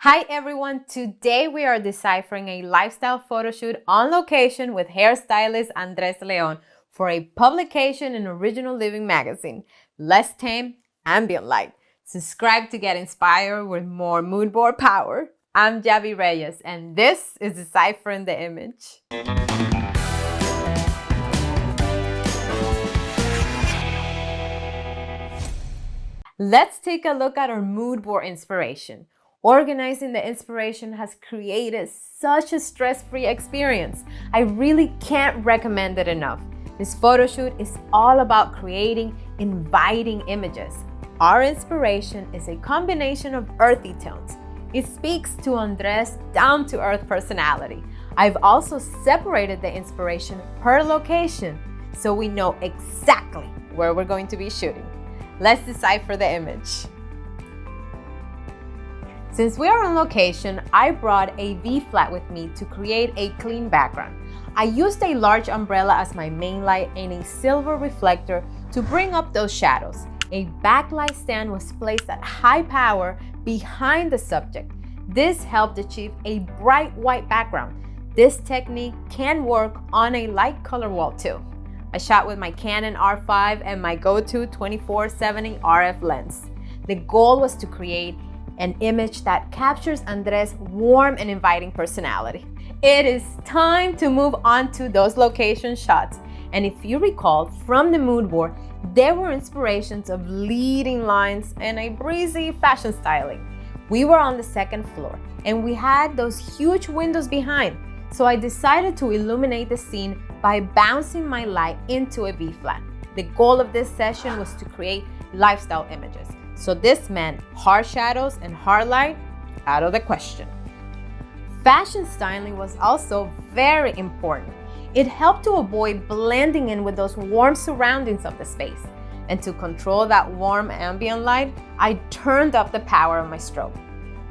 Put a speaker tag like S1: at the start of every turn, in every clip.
S1: Hi everyone, today we are deciphering a lifestyle photo shoot on location with hairstylist Andres Leon for a publication in Original Living magazine, Less Tame, Ambient Light. Subscribe to get inspired with more mood board power. I'm Javi Reyes and this is Deciphering the Image. Let's take a look at our mood board inspiration. Organizing the inspiration has created such a stress-free experience. I really can't recommend it enough. This photo shoot is all about creating inviting images. Our inspiration is a combination of earthy tones. It speaks to Andres' down-to-earth personality. I've also separated the inspiration per location so we know exactly where we're going to be shooting. Let's decipher the image. Since we are on location, I brought a V-flat with me to create a clean background. I used a large umbrella as my main light and a silver reflector to bring up those shadows. A backlight stand was placed at high power behind the subject. This helped achieve a bright white background. This technique can work on a light color wall too. I shot with my Canon R5 and my go-to 24-70 RF lens. The goal was to create an image that captures Andres' warm and inviting personality. It is time to move on to those location shots. And if you recall from the mood board, there were inspirations of leading lines and a breezy fashion styling. We were on the second floor and we had those huge windows behind. So I decided to illuminate the scene by bouncing my light into a V-flat. The goal of this session was to create lifestyle images. So this meant hard shadows and hard light out of the question. Fashion styling was also very important. It helped to avoid blending in with those warm surroundings of the space. And to control that warm ambient light, I turned up the power of my strobe.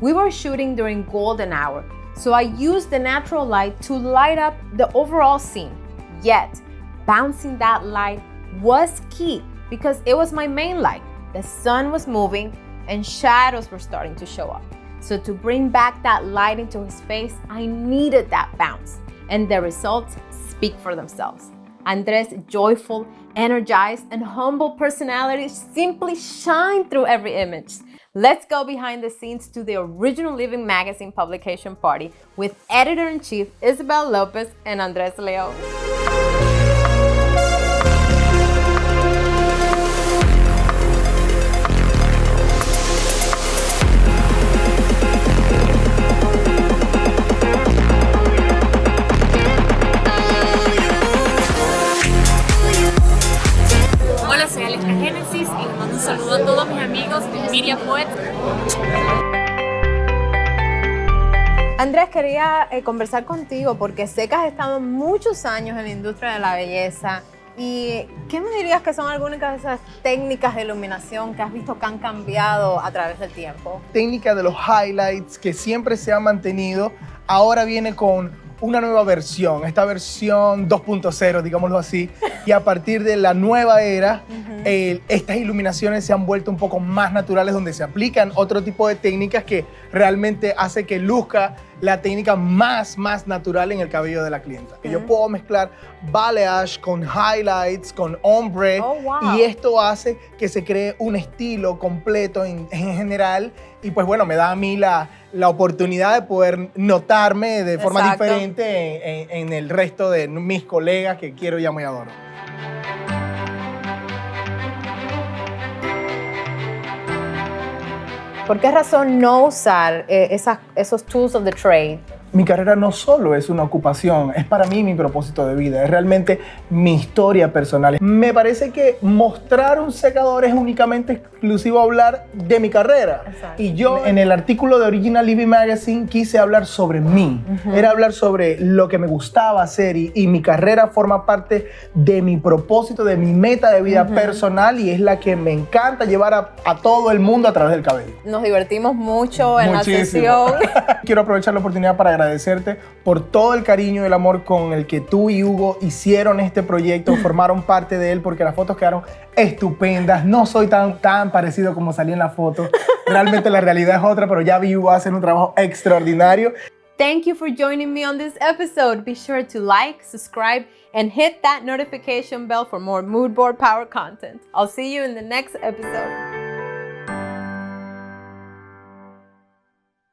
S1: We were shooting during golden hour, so I used the natural light to light up the overall scene. Yet, bouncing that light was key because it was my main light. The sun was moving and shadows were starting to show up. So to bring back that light into his face, I needed that bounce. And the results speak for themselves. Andres' joyful, energized, and humble personality simply shine through every image. Let's go behind the scenes to the Original Living magazine publication party with Editor-in-Chief Isabel Lopez and Andres Leon.
S2: Un saludo a todos mis amigos de Media Poet.
S1: Andrés, quería conversar contigo porque sé que has estado muchos años en la industria de la belleza. ¿Y qué me dirías que son algunas de esas técnicas de iluminación que has visto que han cambiado a través del tiempo?
S3: Técnica de los highlights que siempre se ha mantenido, ahora viene con una nueva versión, esta versión 2.0, digámoslo así, y a partir de la nueva era, estas iluminaciones se han vuelto un poco más naturales, donde se aplican otro tipo de técnicas que realmente hace que luzca la técnica más natural en el cabello de la clienta. Que yo puedo mezclar balayage con highlights, con ombre, y esto hace que se cree un estilo completo en general, y pues bueno, me da a mí la oportunidad de poder notarme de forma diferente en el resto de mis colegas que quiero y amo y adoro.
S1: ¿Por qué razón no usar esos tools of the trade?
S3: Mi carrera no solo es una ocupación, es para mí mi propósito de vida, es realmente mi historia personal. Me parece que mostrar un secador es únicamente exclusivo a hablar de mi carrera.
S1: Exacto.
S3: Y yo en el artículo de Original Living Magazine quise hablar sobre mí, era hablar sobre lo que me gustaba hacer y mi carrera forma parte de mi propósito, de mi meta de vida personal y es la que me encanta llevar a todo el mundo a través del cabello.
S1: Nos divertimos mucho en
S3: Muchísimo.
S1: la sesión.
S3: Quiero aprovechar la oportunidad para agradecerte por todo el cariño y el amor con el que tú y Hugo hicieron este proyecto, formaron parte de él, porque las fotos quedaron estupendas. No soy tan parecido como salí en la foto, Realmente la realidad es otra, pero ya Viu va a hacer un trabajo extraordinario.
S1: Thank you for joining me on this episode. Be sure to like, subscribe, and hit that notification bell for more mood board power content. I'll see you in the next episode.